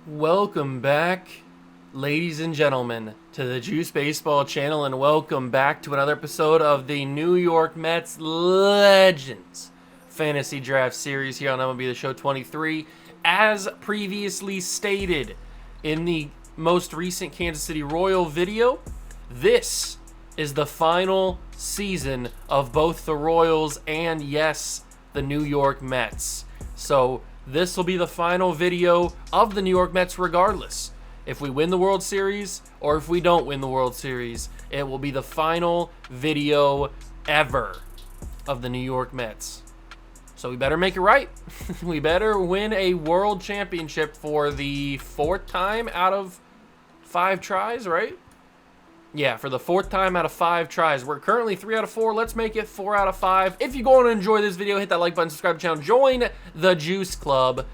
Welcome back, ladies and gentlemen, to the Juice Baseball channel, and welcome back to another episode of the New York Mets Legends Fantasy Draft Series here on MLB The Show 23. As previously stated in the most recent Kansas City Royal video, this is the final season of both the Royals and, yes, the New York Mets. So this will be the final video of the New York Mets regardless. If we win the World Series or if we don't win the World Series, it will be the final video ever of the New York Mets. So we better make it right. We better win a World Championship for the fourth time out of 5 tries, right? Yeah, for the fourth time out of 5 tries. We're currently 3 out of 4. Let's make it 4 out of 5. If you're going to enjoy this video, hit that like button, subscribe to the channel, join the Juice Club.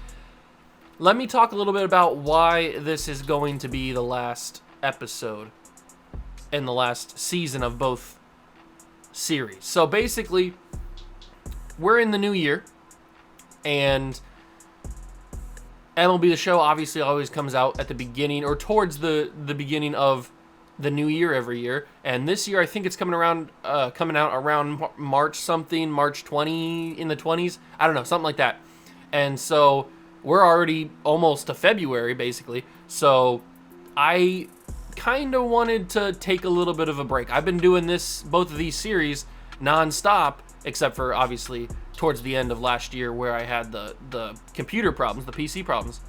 Let me talk a little bit about why this is going to be the last episode in the last season of both series. So basically, we're in the new year, and MLB The Show obviously always comes out at the beginning or towards the beginning of the new year every year, and this year I think it's coming out around March 20 in the 20s. I don't know, something like that. And so we're already almost to February basically. So I kind of wanted to take a little bit of a break. I've been doing both of these series non-stop, except for obviously towards the end of last year where I had the computer problems, the PC problems.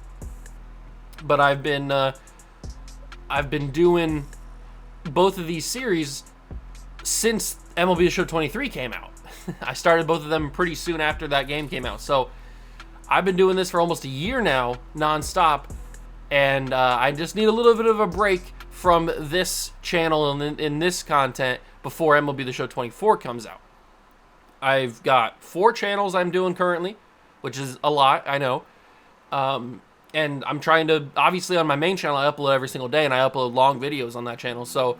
But I've been doing both of these series since MLB The Show 23 came out. I started both of them pretty soon after that game came out. So I've been doing this for almost a year now, nonstop, and I just need a little bit of a break from this channel and in this content before MLB The Show 24 comes out. I've got 4 channels I'm doing currently, which is a lot, I know. And I'm trying to, obviously on my main channel, I upload every single day, and I upload long videos on that channel. So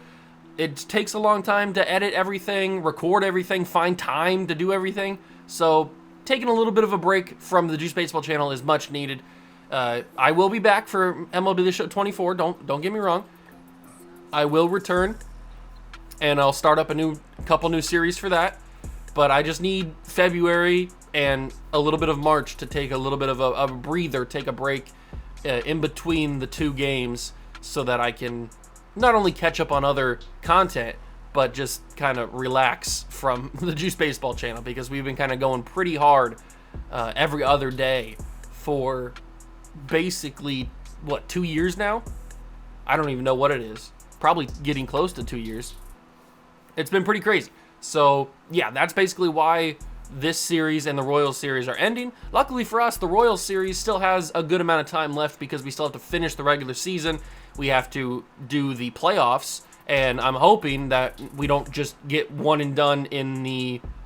it takes a long time to edit everything, record everything, find time to do everything. So taking a little bit of a break from the Juice Baseball channel is much needed. I will be back for MLB The Show 24. Don't get me wrong. I will return, and I'll start up a couple new series for that. But I just need February and a little bit of March to take a little bit of a breather, take a break in between the 2 games so that I can not only catch up on other content, but just kind of relax from the Juice Baseball channel, because we've been kind of going pretty hard every other day for basically, 2 years now? I don't even know what it is. Probably getting close to 2 years. It's been pretty crazy. So, yeah, that's basically why this series and the Royals series are ending. Luckily for us, the Royals series still has a good amount of time left because we still have to finish the regular season. We have to do the playoffs, and I'm hoping that we don't just get one and done in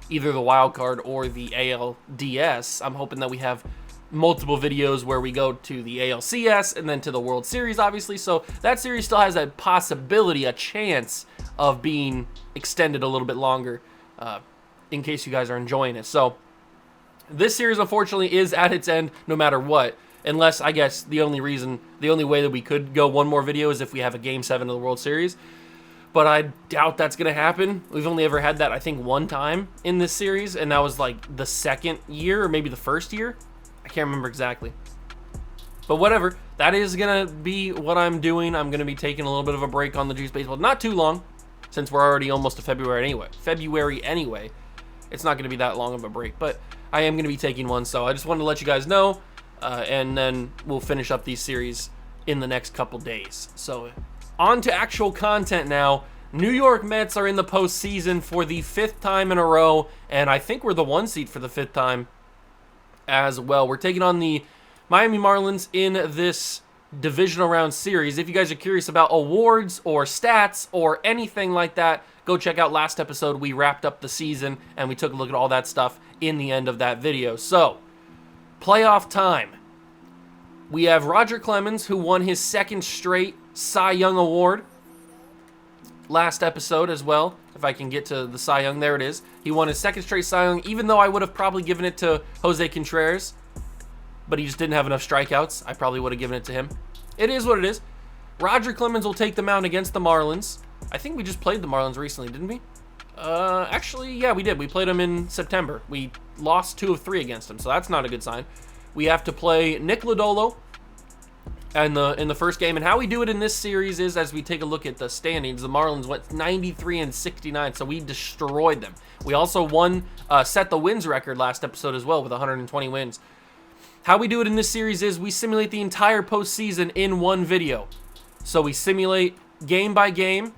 either the wild card or the ALDS. I'm hoping that we have multiple videos where we go to the ALCS and then to the World Series, obviously. So that series still has a possibility, a chance of being extended a little bit longer, in case you guys are enjoying it. So this series, unfortunately, is at its end no matter what, unless, I guess, the only way that we could go one more video is if we have a Game 7 of the World Series. But I doubt that's going to happen. We've only ever had that, I think, one time in this series, and that was like the second year or maybe the first year. I can't remember exactly. But whatever, that is going to be what I'm doing. I'm going to be taking a little bit of a break on the Juice Baseball. Not too long, since we're already almost to February anyway. It's not going to be that long of a break, but I am going to be taking one. So I just wanted to let you guys know, and then we'll finish up these series in the next couple days. So on to actual content now. New York Mets are in the postseason for the 5th time in a row, and I think we're the 1 seed for the 5th time as well. We're taking on the Miami Marlins in this divisional round series. If you guys are curious about awards or stats or anything like that, go check out last episode. We wrapped up the season and we took a look at all that stuff in the end of that video. So, playoff time. We have Roger Clemens, who won his 2nd straight Cy Young Award last episode as well. If I can get to the Cy Young, there it is. He won his 2nd straight Cy Young, even though I would have probably given it to Jose Contreras. but he just didn't have enough strikeouts. I probably would have given it to him. It is what it is. Roger Clemens will take the mound against the Marlins. I think we just played the Marlins recently, didn't we? Actually, yeah, we did. We played them in September. We lost 2 of 3 against them, so that's not a good sign. We have to play Nick Lodolo in the first game, and how we do it in this series is, as we take a look at the standings, the Marlins went 93-69, so we destroyed them. We also set the wins record last episode as well with 120 wins. How we do it in this series is we simulate the entire postseason in one video. So we simulate game by game.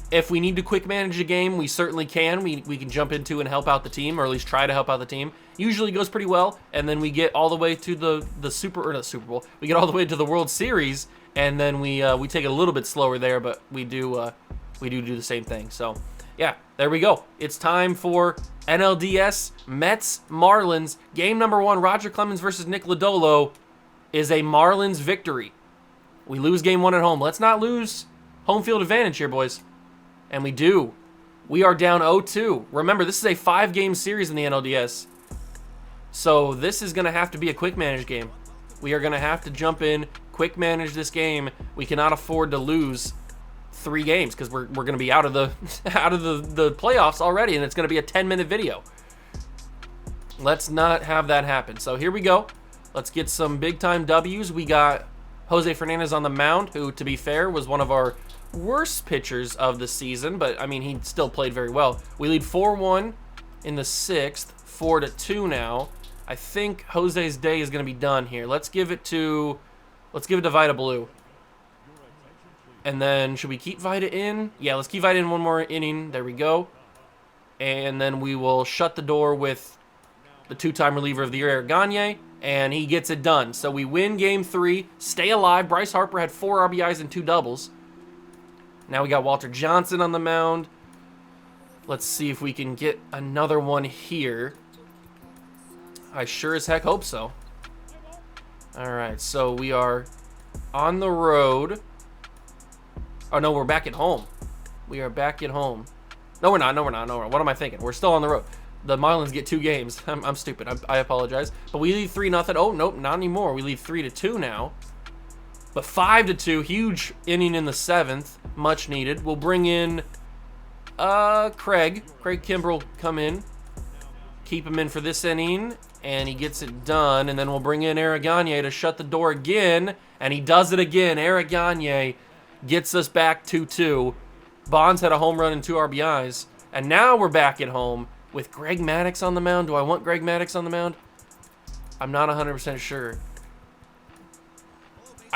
If we need to quick manage a game, we certainly can. We can jump into and help out the team, or at least try to help out the team. Usually goes pretty well, and then we get all the way to the Super Bowl. We get all the way to the World Series, and then we take it a little bit slower there, but we do the same thing. So yeah, there we go. It's time for NLDS Mets Marlins game number 1. Roger Clemens versus Nick Lodolo is a Marlins victory. We lose game 1 at home. Let's not lose home field advantage here, boys. And we do. We are down 0-2. Remember, this is a 5-game series in the NLDS. So this is going to have to be a quick manage game. We are going to have to jump in, quick manage this game. We cannot afford to lose 3 games because we're going to be out of the the playoffs already, and it's going to be a 10-minute video. Let's not have that happen. So here we go. Let's get some big-time W's. We got Jose Fernandez on the mound, who, to be fair, was one of our worst pitchers of the season, but I mean, he still played very well. We lead 4-1 in the 6th, 4-2 now. I think Jose's day is going to be done here. Let's give it to Vida Blue. And then should we keep Vida in? Yeah, let's keep Vida in one more inning. There we go. And then we will shut the door with the 2-time reliever of the year, Eric Gagne, and he gets it done. So we win game 3, stay alive. Bryce Harper had 4 RBIs and 2 doubles. Now we got Walter Johnson on the mound. Let's see if we can get another one here. I sure as heck hope so. All right, so we are on the road. Oh, no, we're back at home. We are back at home. No, we're not. What am I thinking? We're still on the road. The Marlins get 2 games. I'm stupid. I apologize. But we lead 3-0. Oh, nope, not anymore. We lead 3-2 now. But 5-2, huge inning in the 7th, much needed. We'll bring in Craig. Craig Kimbrell come in. Keep him in for this inning, and he gets it done. And then we'll bring in Eric Gagne to shut the door again, and he does it again. Eric Gagne gets us back 2-2. Bonds had a home run and 2 RBIs. And now we're back at home with Greg Maddux on the mound. Do I want Greg Maddux on the mound? I'm not 100% sure.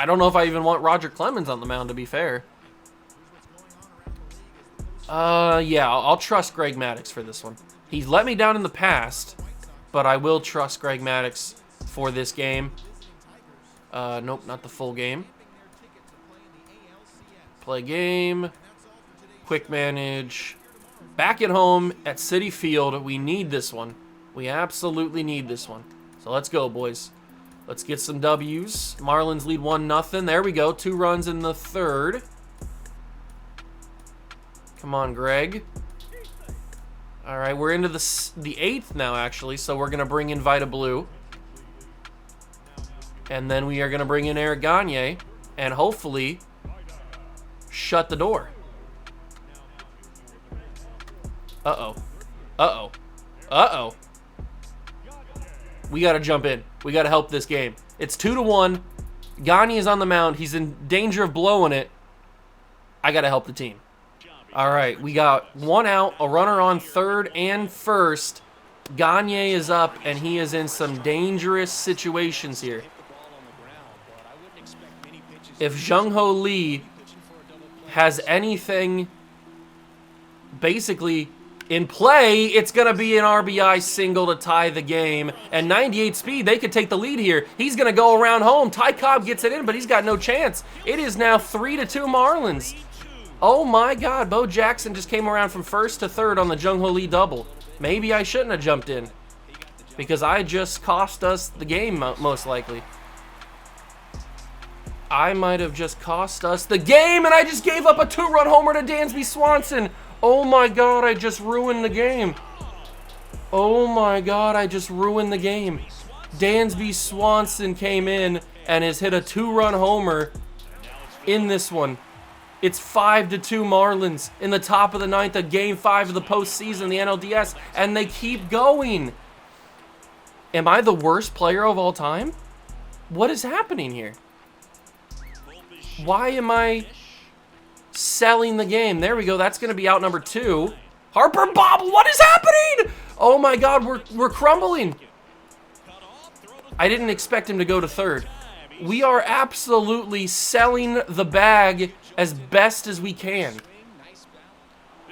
I don't know if I even want Roger Clemens on the mound, to be fair. Yeah, I'll trust Greg Maddux for this one. He's let me down in the past, but I will trust Greg Maddux for this game. Nope, not the full game. Play game. Quick manage. Back at home at Citi Field. We need this one. We absolutely need this one. So let's go, boys. Let's get some W's. Marlins lead 1-0. There we go. 2 runs in the 3rd. Come on, Greg. All right, we're into the 8th now, actually. So we're going to bring in Vida Blue. And then we are going to bring in Eric Gagne. And hopefully shut the door. Uh-oh. Uh-oh. Uh-oh. We got to jump in. We got to help this game. It's 2-1. Gagne is on the mound. He's in danger of blowing it. I got to help the team. All right, we got 1 out, a runner on 3rd and 1st. Gagne is up, and he is in some dangerous situations here. If Jung-Ho Lee has anything basically in play, it's going to be an RBI single to tie the game. And 98 speed, they could take the lead here. He's going to go around home. Ty Cobb gets it in, but he's got no chance. It is now 3-2 Marlins. Oh my God, Bo Jackson just came around from 1st to 3rd on the Jung-Ho Lee double. Maybe I shouldn't have jumped in because I just cost us the game, most likely. I might have just cost us the game, and I just gave up a 2-run homer to Dansby Swanson. Oh my God, I just ruined the game. Oh my God, I just ruined the game. Dansby Swanson came in and has hit a 2-run homer in this one. It's 5-2 Marlins in the top of the ninth of Game 5 of the postseason, the NLDS, and they keep going. Am I the worst player of all time? What is happening here? Why am I selling the game? There we go. That's going to be out number 2. Harper bobble. What is happening? Oh my God, we're crumbling. I didn't expect him to go to third. We are absolutely selling the bag as best as we can.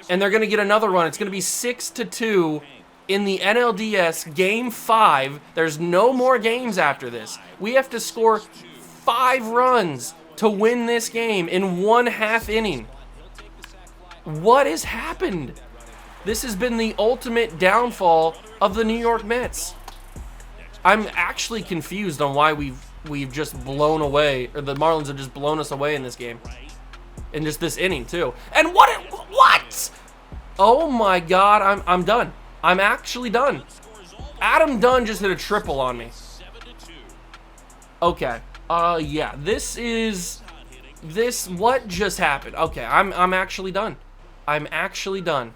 And they're going to get another run. It's going to be 6-2 in the NLDS Game 5. There's no more games after this. We have to score 5 runs to win this game in 1/2 inning. What has happened? This has been the ultimate downfall of the New York Mets. I'm actually confused on why we've just blown away, or the Marlins have just blown us away in this game. In just this inning too. And what? Oh my God, I'm done. I'm actually done. Adam Dunn just hit a triple on me. Okay. Yeah, what just happened? Okay, I'm actually done. I'm actually done.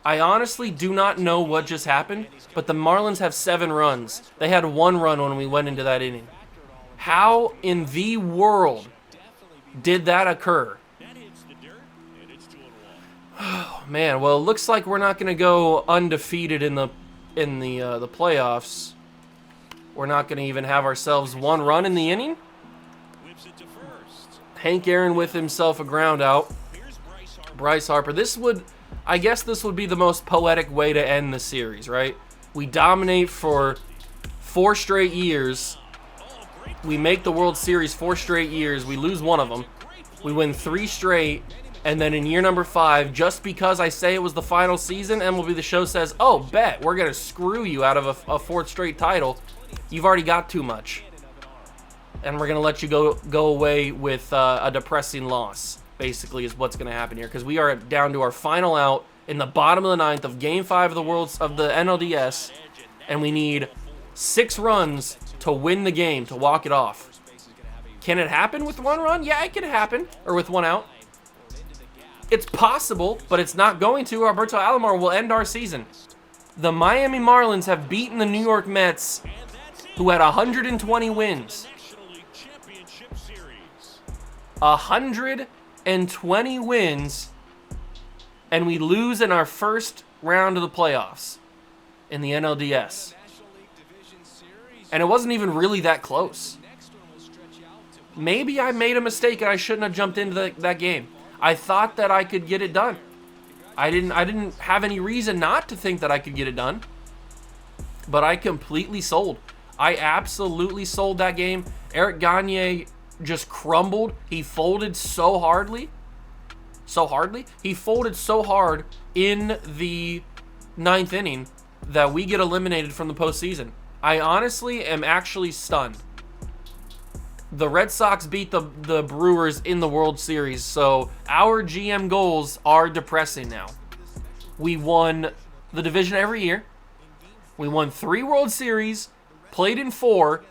I honestly do not know what just happened, but the Marlins have 7 runs. They had 1 run when we went into that inning. How in the world did that occur? Oh, man, well, it looks like we're not going to go undefeated in the playoffs. We're not going to even have ourselves 1 run in the inning. Hank Aaron with himself a ground out. Bryce Harper. I guess this would be the most poetic way to end the series, right? We dominate for 4 straight years. We make the World Series 4 straight years. We lose 1 of them. We win 3 straight. And then in year number 5, just because I say it was the final season, MLB The Show says, oh, bet, we're going to screw you out of a 4th straight title. You've already got too much. And we're going to let you go away with a depressing loss, basically, is what's going to happen here. Because we are down to our final out in the bottom of the 9th of Game 5 of the NLDS. And we need 6 runs to win the game, to walk it off. Can it happen with 1 run? Yeah, it can happen. Or with 1 out. It's possible, but it's not going to. Alberto Alomar will end our season. The Miami Marlins have beaten the New York Mets, who had 120 wins. 120 wins, and we lose in our first round of the playoffs in the NLDS. And it wasn't even really that close. Maybe I made a mistake and I shouldn't have jumped into that game. I thought that I could get it done. I didn't have any reason not to think that I could get it done. But I completely sold. I absolutely sold that game. Eric Gagne just crumbled. He folded so hardly. He folded so hard in the 9th inning that we get eliminated from the postseason. I honestly am actually stunned. The Red Sox beat the Brewers in the World Series, so our GM goals are depressing now. We won the division every year. We won 3 World Series, played in 4,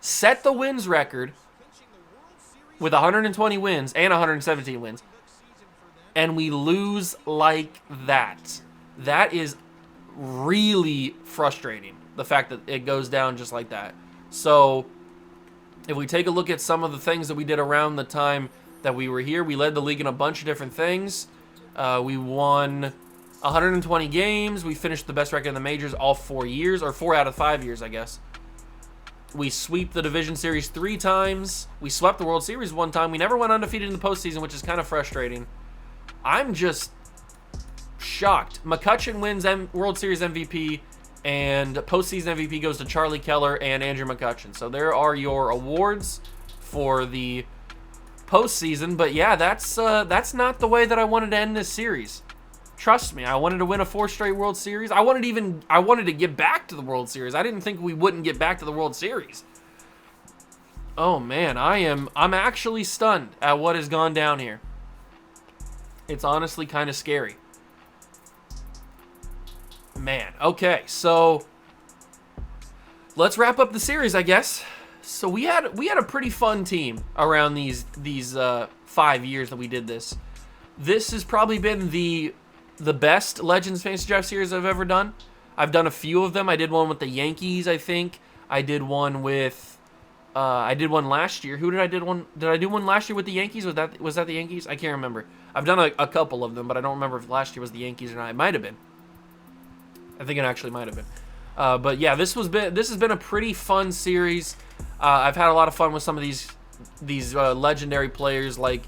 set the wins record with 120 wins and 117 wins, and we lose like that. That is really frustrating, the fact that it goes down just like that. So if we take a look at some of the things that we did around the time that we were here, we led the league in a bunch of different things. We won 120 games. We finished the best record in the majors all 4 years, or 4 out of 5 years, I guess. We sweep the division series 3 times. We swept the World Series 1 time. We never went undefeated in the postseason, which is kind of frustrating. I'm just shocked. McCutchen wins World Series MVP, and postseason MVP goes to Charlie Keller and Andrew McCutchen. So there are your awards for the postseason. But yeah, that's not the way that I wanted to end this series. Trust me, I wanted to win a 4 straight World Series. I wanted to get back to the World Series. I didn't think we wouldn't get back to the World Series. Oh man, I'm actually stunned at what has gone down here. It's honestly kind of scary. Man, okay, so let's wrap up the series, I guess. So we had a pretty fun team around these 5 years that we did this. This has probably been the best Legends Fantasy Draft series I've ever done. I've done a few of them. I did one with the Yankees, I think. I did one with I did one last year. Did I do one last year with the Yankees? Was that the Yankees? I can't remember. I've done a couple of them, but I don't remember if last year was the Yankees or not. It might have been. I think it actually might have been. But yeah, this has been a pretty fun series. I've had a lot of fun with some of these legendary players, like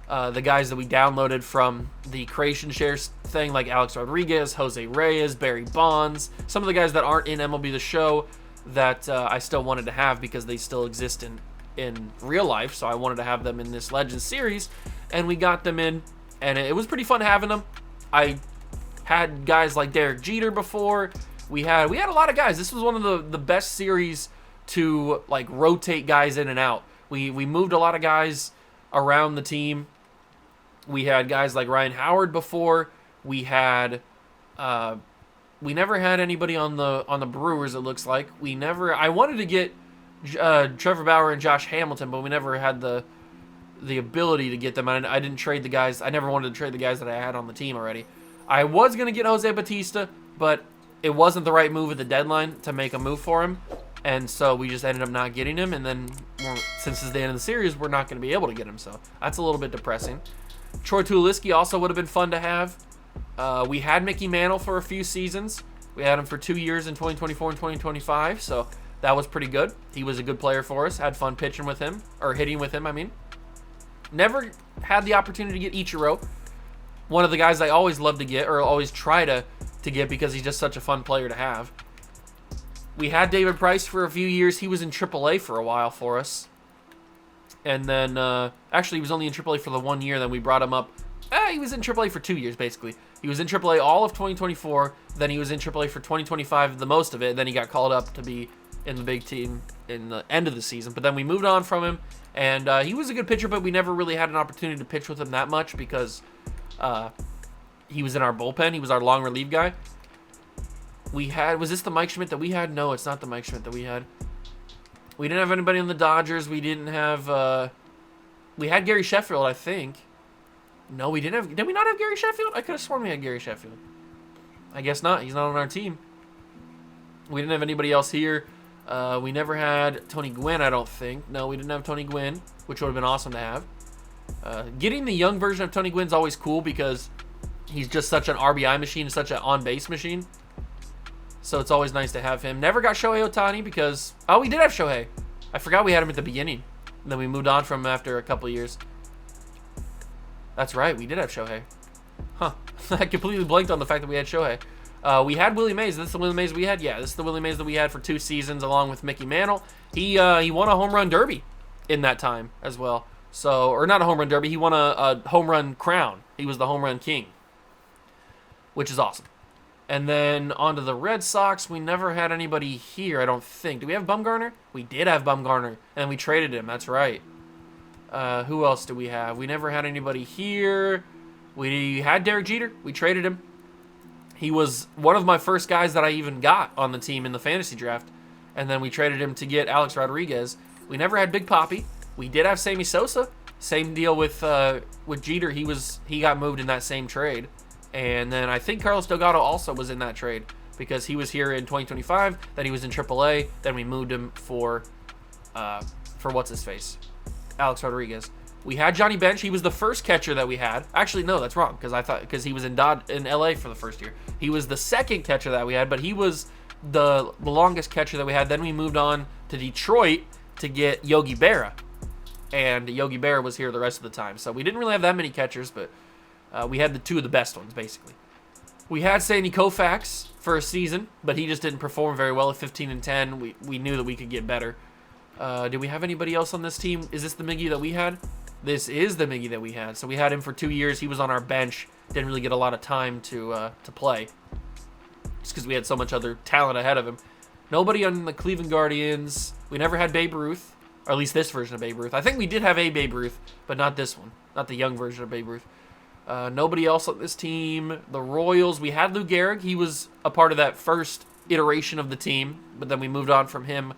the guys that we downloaded from the creation shares thing, like Alex Rodriguez, Jose Reyes, Barry Bonds. Some of the guys that aren't in MLB The Show that I still wanted to have because they still exist in real life. So I wanted to have them in this Legends series, and we got them in, and it was pretty fun having them. I had guys like Derek Jeter before. We had a lot of guys. This was one of the best series to like rotate guys in and out. We moved a lot of guys around the team. We had guys like Ryan Howard before. We had we never had anybody on the Brewers, it looks like. I wanted to get Trevor Bauer and Josh Hamilton, but we never had the ability to get them. I didn't trade the guys. I never wanted to trade the guys that I had on the team already. I was going to get Jose Bautista, but it wasn't the right move at the deadline to make a move for him. And so we just ended up not getting him. And then since it's the end of the series, we're not going to be able to get him. So that's a little bit depressing. Troy Tulowitzki also would have been fun to have. We had Mickey Mantle for a few seasons. We had him for 2 years in 2024 and 2025. So that was pretty good. He was a good player for us. Had fun pitching with him, or hitting with him, I mean. Never had the opportunity to get Ichiro. One of the guys I always love to get, or always try to get, because he's just such a fun player to have. We had David Price for a few years. He was in AAA for a while for us. And then, actually, he was only in AAA for the 1 year. Then we brought him up. He was in AAA for 2 years, basically. He was in AAA all of 2024. Then he was in AAA for 2025, the most of it. Then he got called up to be in the big team in the end of the season. But then we moved on from him. And he was a good pitcher, but we never really had an opportunity to pitch with him that much because he was in our bullpen. He was our long relief guy. Was this the Mike Schmidt that we had? No, it's not the Mike Schmidt that we had. We didn't have anybody on the Dodgers. We didn't have, we had Gary Sheffield, I think. No, we didn't have, did we not have Gary Sheffield? I could have sworn we had Gary Sheffield. I guess not. He's not on our team. We didn't have anybody else here. We never had Tony Gwynn, I don't think. No, we didn't have Tony Gwynn, which would have been awesome to have. Getting the young version of Tony Gwynn's always cool because he's just such an RBI machine, such an on-base machine. So it's always nice to have him. Never got Shohei Ohtani because... Oh, we did have Shohei. I forgot we had him at the beginning. And then we moved on from him after a couple years. That's right, we did have Shohei. Huh. I completely blanked on the fact that we had Shohei. We had Willie Mays. This is the Willie Mays we had? Yeah, this is the Willie Mays that we had for 2 seasons along with Mickey Mantle. He won a home run derby in that time as well. So, or not a home run derby. He won a home run crown. He was the home run king, which is awesome. And then on to the Red Sox. We never had anybody here, I don't think. Do we have Bumgarner? We did have Bumgarner, and we traded him. That's right. Who else do we have? We never had anybody here. We had Derek Jeter. We traded him. He was one of my first guys that I even got on the team in the fantasy draft. And then we traded him to get Alex Rodriguez. We never had Big Papi. We did have Sammy Sosa. Same deal with Jeter. He got moved in that same trade. And then I think Carlos Delgado also was in that trade because he was here in 2025. Then he was in AAA. Then we moved him for what's his face, Alex Rodriguez. We had Johnny Bench. He was the first catcher that we had. Actually, no, that's wrong because he was in LA for the first year. He was the second catcher that we had, but he was the longest catcher that we had. Then we moved on to Detroit to get Yogi Berra, and Yogi Berra was here the rest of the time. So we didn't really have that many catchers, but we had the 2 of the best ones, basically. We had Sandy Koufax for a season, but he just didn't perform very well at 15 and 10. We knew that we could get better. Did we have anybody else on this team? Is this the Miggy that we had? This is the Miggy that we had. So we had him for 2 years. He was on our bench. Didn't really get a lot of time to play, just because we had so much other talent ahead of him. Nobody on the Cleveland Guardians. We never had Babe Ruth, or at least this version of Babe Ruth. I think we did have a Babe Ruth, but not this one. Not the young version of Babe Ruth. Nobody else on this team. The Royals, we had Lou Gehrig. He was a part of that first iteration of the team, but then we moved on from him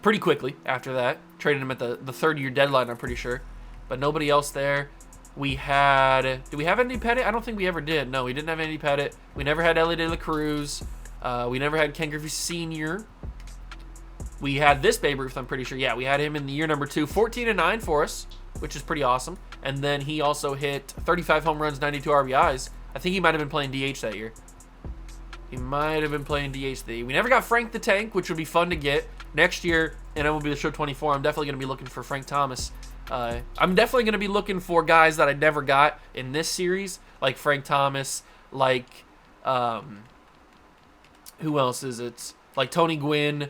pretty quickly after that. Traded him at the third-year deadline, I'm pretty sure. But nobody else there. We had... Did we have Andy Pettitte? I don't think we ever did. No, we didn't have Andy Pettitte. We never had Ellie De La Cruz. We never had Ken Griffey Sr. We had this Babe Ruth, I'm pretty sure. Yeah, we had him in the year number 2. 14-9 for us, which is pretty awesome. And then he also hit 35 home runs, 92 RBIs. I think he might have been playing DH that year. He might have been playing DH. We never got Frank the Tank, which would be fun to get. Next year, and MLB The Show 24, I'm definitely going to be looking for Frank Thomas. I'm definitely going to be looking for guys that I never got in this series, like Frank Thomas, like, who else is it? Like Tony Gwynn,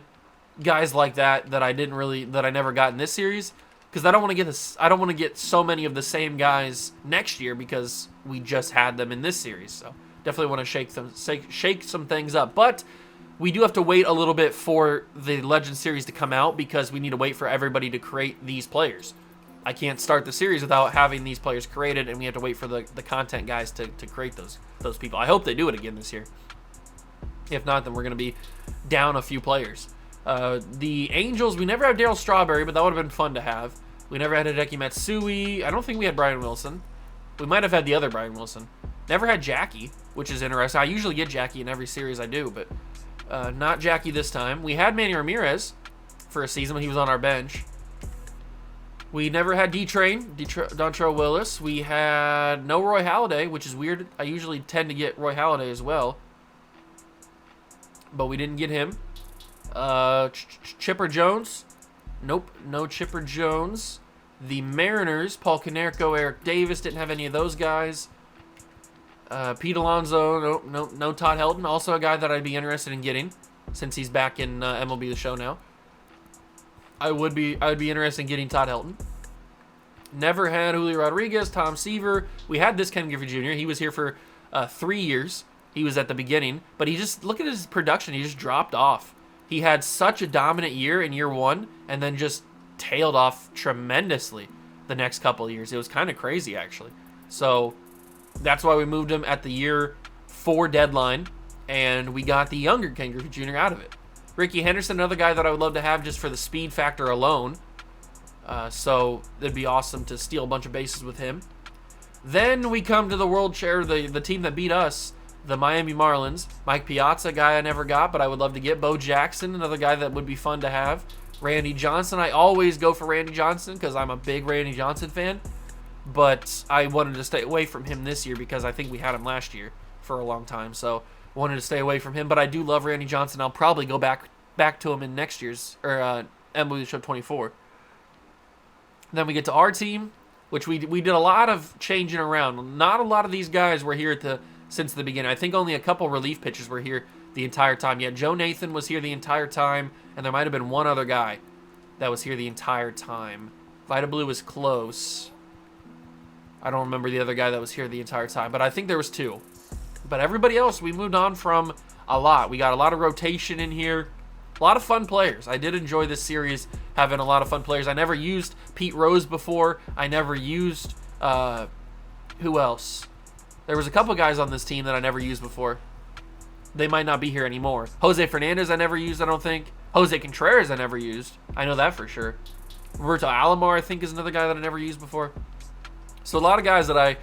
guys like that I never got in this series, because I don't want to get this. I don't want to get so many of the same guys next year because we just had them in this series. So definitely want to shake some things up, but we do have to wait a little bit for the Legend Series to come out because we need to wait for everybody to create these players. I can't start the series without having these players created, and we have to wait for the content guys to create those people. I hope they do it again this year. If not, then we're going to be down a few players. The Angels, we never had Darryl Strawberry, but that would have been fun to have. We never had Hideki Matsui. I don't think we had Brian Wilson. We might have had the other Brian Wilson. Never had Jackie, which is interesting. I usually get Jackie in every series I do, but not Jackie this time. We had Manny Ramirez for a season when he was on our bench. We never had D-Train, Dontrelle Willis. We had no Roy Halladay, which is weird. I usually tend to get Roy Halladay as well, but we didn't get him. Chipper Jones. Nope, no Chipper Jones. The Mariners, Paul Konerko, Eric Davis, didn't have any of those guys. Pete Alonso, no Todd Helton. Also a guy that I'd be interested in getting since he's back in MLB The Show now. I would be interested in getting Todd Helton. Never had Julio Rodriguez, Tom Seaver. We had this Ken Griffey Jr. He was here for 3 years. He was at the beginning, but look at his production. He just dropped off. He had such a dominant year in year 1, and then just tailed off tremendously the next couple of years. It was kind of crazy, actually. So that's why we moved him at the year 4 deadline, and we got the younger Ken Griffey Jr. out of it. Ricky Henderson, another guy that I would love to have just for the speed factor alone. So it'd be awesome to steal a bunch of bases with him. Then we come to the World Share, the team that beat us, the Miami Marlins. Mike Piazza, guy I never got, but I would love to get. Bo Jackson, another guy that would be fun to have. Randy Johnson. I always go for Randy Johnson because I'm a big Randy Johnson fan. But I wanted to stay away from him this year because I think we had him last year for a long time. So wanted to stay away from him. But I do love Randy Johnson. I'll probably go back to him in next year's MLB Show 24. Then we get to our team, which we did a lot of changing around. Not a lot of these guys were here since the beginning. I think only a couple relief pitchers were here the entire time. Yeah, Joe Nathan was here the entire time, and there might have been one other guy that was here the entire time. Vita Blue was close. I don't remember the other guy that was here the entire time, but I think there was 2. But everybody else, we moved on from a lot. We got a lot of rotation in here. A lot of fun players. I did enjoy this series, having a lot of fun players. I never used Pete Rose before. I never used, who else? There was a couple guys on this team that I never used before. They might not be here anymore. Jose Fernandez I never used, I don't think. Jose Contreras I never used. I know that for sure. Roberto Alomar I think is another guy that I never used before. So a lot of guys that I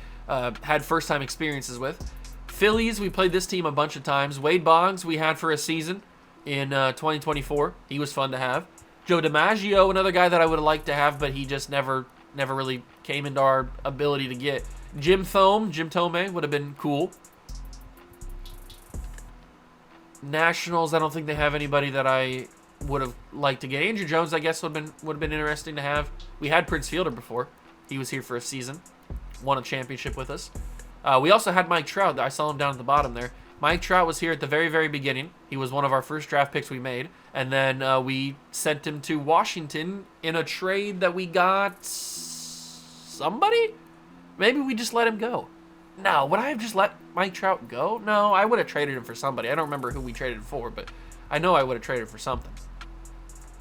had first-time experiences with. Phillies, we played this team a bunch of times. Wade Boggs we had for a season in 2024. He was fun to have. Joe DiMaggio, another guy that I would have liked to have, but he just never really came into our ability to get. Jim Thome would have been cool. Nationals, I don't think they have anybody that I would have liked to get. Andrew Jones, I guess, would have been interesting to have. We had Prince Fielder before. He was here for a season. Won a championship with us. We also had Mike Trout. I saw him down at the bottom there. Mike Trout was here at the very, very beginning. He was one of our first draft picks we made. And then we sent him to Washington in a trade that we got somebody? Maybe we just let him go. No, would I have just let Mike Trout go? No, I would have traded him for somebody. I don't remember who we traded him for, but I know I would have traded for something.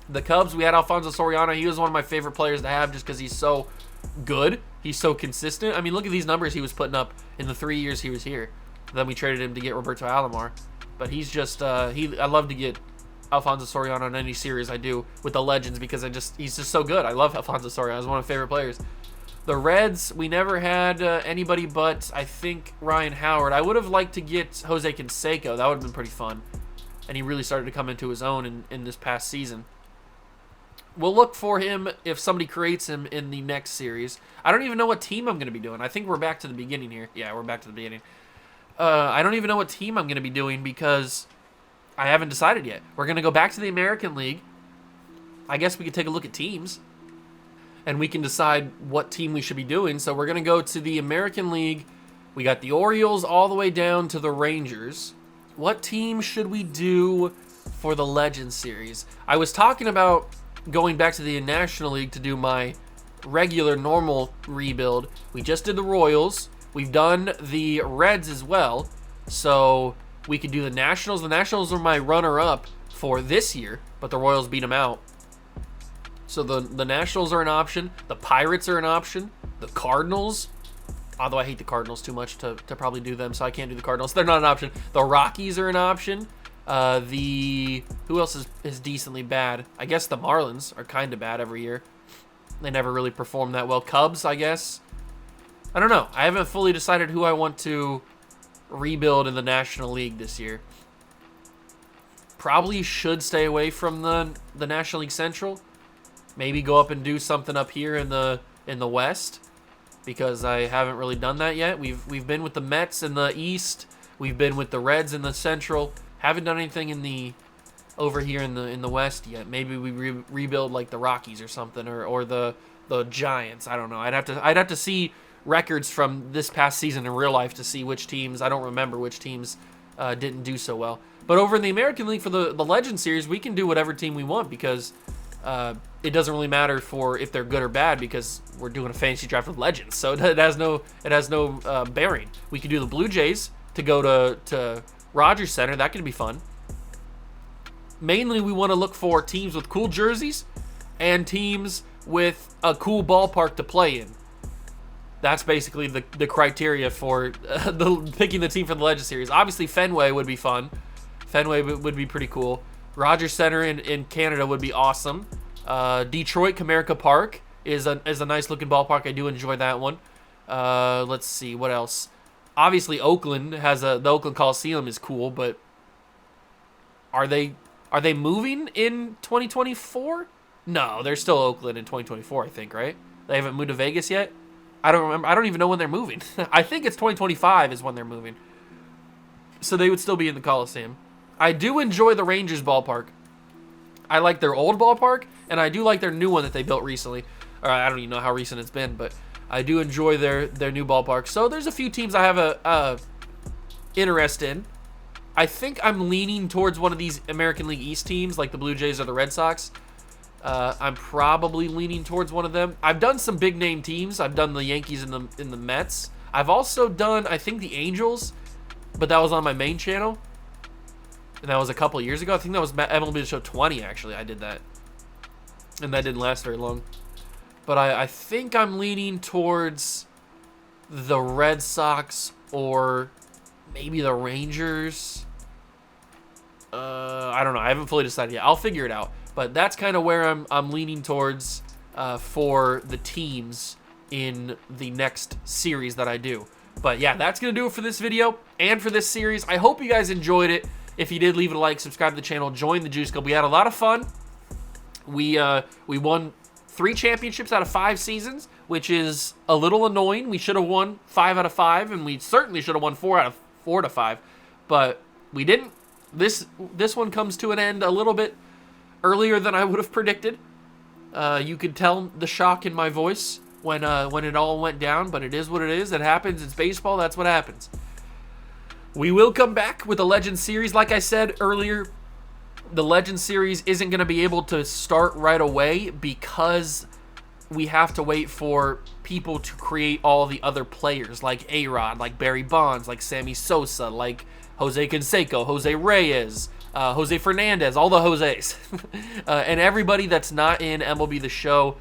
The Cubs, we had Alfonso Soriano. He was one of my favorite players to have just because he's so good. He's so consistent. I mean, look at these numbers he was putting up in the 3 years he was here. Then we traded him to get Roberto Alomar. But he's just I love to get Alfonso Soriano on any series I do with the Legends because he's just so good. I love Alfonso Soriano. He's one of my favorite players. The Reds, we never had anybody but, I think, Ryan Howard. I would have liked to get Jose Canseco. That would have been pretty fun. And he really started to come into his own in this past season. We'll look for him if somebody creates him in the next series. I don't even know what team I'm going to be doing. I think we're back to the beginning here. Yeah, we're back to the beginning. I don't even know what team I'm going to be doing because I haven't decided yet. We're going to go back to the American League. I guess we could take a look at teams. And we can decide what team we should be doing. So we're going to go to the American League. We got the Orioles all the way down to the Rangers. What team should we do for the Legends series? I was talking about going back to the National League to do my regular, normal rebuild. We just did the Royals. We've done the Reds as well. So we could do the Nationals. The Nationals are my runner-up for this year, but the Royals beat them out. So the Nationals are an option. The Pirates are an option. The Cardinals, although I hate the Cardinals too much to probably do them, so I can't do the Cardinals. They're not an option. The Rockies are an option. Who else is decently bad? I guess the Marlins are kind of bad every year. They never really perform that well. Cubs, I guess. I don't know. I haven't fully decided who I want to rebuild in the National League this year. Probably should stay away from the National League Central. Maybe go up and do something up here in the West, because I haven't really done that yet. We've been with the Mets in the East. We've been with the Reds in the Central. Haven't done anything over here in the West yet. Maybe we rebuild like the Rockies or something, or the Giants. I don't know. I'd have to see records from this past season in real life to see which teams. I don't remember which teams didn't do so well. But over in the American League for the Legend Series, we can do whatever team we want because it doesn't really matter for if they're good or bad because we're doing a fantasy draft with legends. So it has no bearing. We could do the Blue Jays to go to Rogers Center. That could be fun. Mainly, we want to look for teams with cool jerseys and teams with a cool ballpark to play in. That's basically the criteria for picking the team for the Legend Series. Obviously, Fenway would be fun. Fenway would be pretty cool. Rogers Center in Canada would be awesome. Detroit Comerica Park is a nice looking ballpark. I do enjoy that one. Let's see what else. Obviously, Oakland has the Oakland Coliseum is cool, but are they moving in 2024? No, they're still Oakland in 2024. I think, right? They haven't moved to Vegas yet. I don't remember. I don't even know when they're moving. I think it's 2025 is when they're moving. So they would still be in the Coliseum. I do enjoy the Rangers ballpark. I like their old ballpark, and I do like their new one that they built recently. Or I don't even know how recent it's been, but I do enjoy their new ballpark. So there's a few teams I have a interest in. I think I'm leaning towards one of these American League East teams, like the Blue Jays or the Red Sox. I'm probably leaning towards one of them. I've done some big name teams. I've done the Yankees and the Mets. I've also done, I think, the Angels, but that was on my main channel. And that was a couple years ago. I think that was MLB The Show 20, actually. I did that. And that didn't last very long. But I think I'm leaning towards the Red Sox or maybe the Rangers. I don't know. I haven't fully decided yet. I'll figure it out. But that's kind of where I'm leaning towards for the teams in the next series that I do. But yeah, that's going to do it for this video and for this series. I hope you guys enjoyed it. If you did, leave it a like, subscribe to the channel, join the Juice Club. We had a lot of fun. We won 3 championships out of 5 seasons, which is a little annoying. We should have won 5 out of 5, and we certainly should have won 4 out of 4 to 5, but we didn't. This one comes to an end a little bit earlier than I would have predicted. You could tell the shock in my voice when it all went down, but it is what it is. It happens. It's baseball. That's what happens. We will come back with the Legends series. Like I said earlier, the Legends series isn't going to be able to start right away because we have to wait for people to create all the other players like A-Rod, like Barry Bonds, like Sammy Sosa, like Jose Canseco, Jose Reyes, Jose Fernandez, all the Jose's. And everybody that's not in MLB The Show,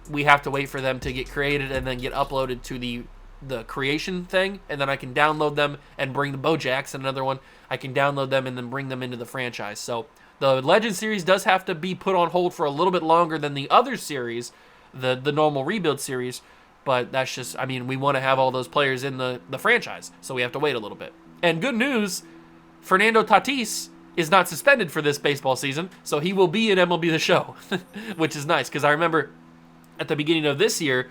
we have to wait for them to get created and then get uploaded to the the creation thing, and then I can download them and bring the Bo Jackson, another one. I can download them and then bring them into the franchise. So the Legend series does have to be put on hold for a little bit longer than the other series, the normal rebuild series. But that's just, I mean, we want to have all those players in the franchise, so we have to wait a little bit. And good news, Fernando Tatis is not suspended for this baseball season, so he will be in MLB The Show, which is nice, because I remember at the beginning of this year,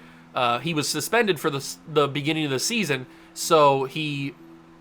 he was suspended for the beginning of the season, so he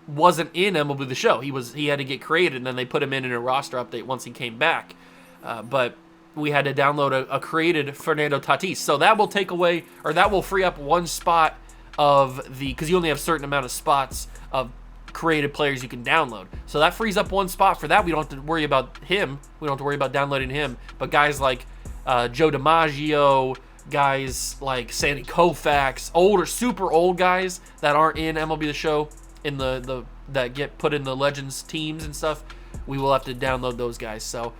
wasn't in MLB The Show. He had to get created, and then they put him in a roster update once he came back. But we had to download a created Fernando Tatis. So that will take away, or that will free up one spot of because you only have a certain amount of spots of created players you can download. So that frees up one spot for that. We don't have to worry about him. We don't have to worry about downloading him. But guys like Joe DiMaggio, guys like Sandy Koufax, older, super old guys that aren't in MLB The Show, in the that get put in the Legends teams and stuff, we will have to download those guys. So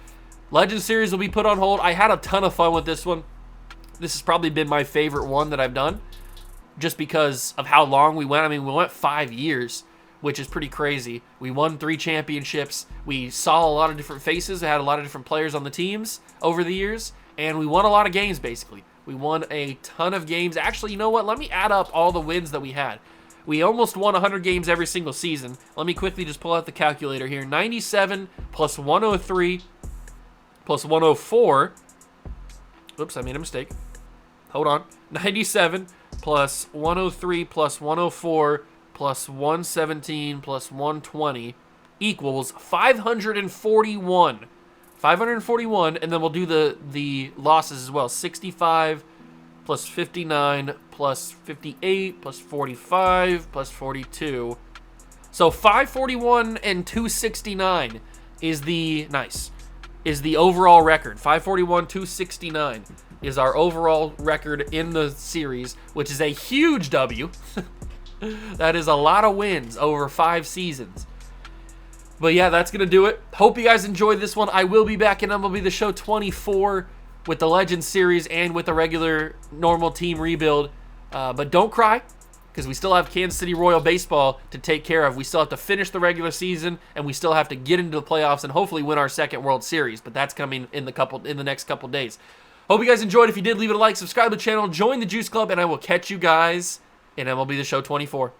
Legends series will be put on hold. I had a ton of fun with this one. This has probably been my favorite one that I've done, just because of how long we went. I mean, we went 5 years, which is pretty crazy. We won 3 championships. We saw a lot of different faces. We had a lot of different players on the teams over the years, and we won a lot of games, basically. We won a ton of games. Actually, you know what? Let me add up all the wins that we had. We almost won 100 games every single season. Let me quickly just pull out the calculator here. 97 plus 103 plus 104. Oops, I made a mistake. Hold on. 97 plus 103 plus 104 plus 117 plus 120 equals 541. 541, and then we'll do the losses as well. 65 plus 59 plus 58 plus 45 plus 42. So 541 and 269 is the overall record. 541, 269 is our overall record in the series, which is a huge W. That is a lot of wins over 5 seasons. But yeah, that's going to do it. Hope you guys enjoyed this one. I will be back in MLB The Show 24 with the Legends series and with the regular normal team rebuild. But don't cry, because we still have Kansas City Royal baseball to take care of. We still have to finish the regular season, and we still have to get into the playoffs and hopefully win our second World Series. But that's coming in the next couple days. Hope you guys enjoyed. If you did, leave it a like, subscribe to the channel, join the Juice Club, and I will catch you guys in MLB The Show 24.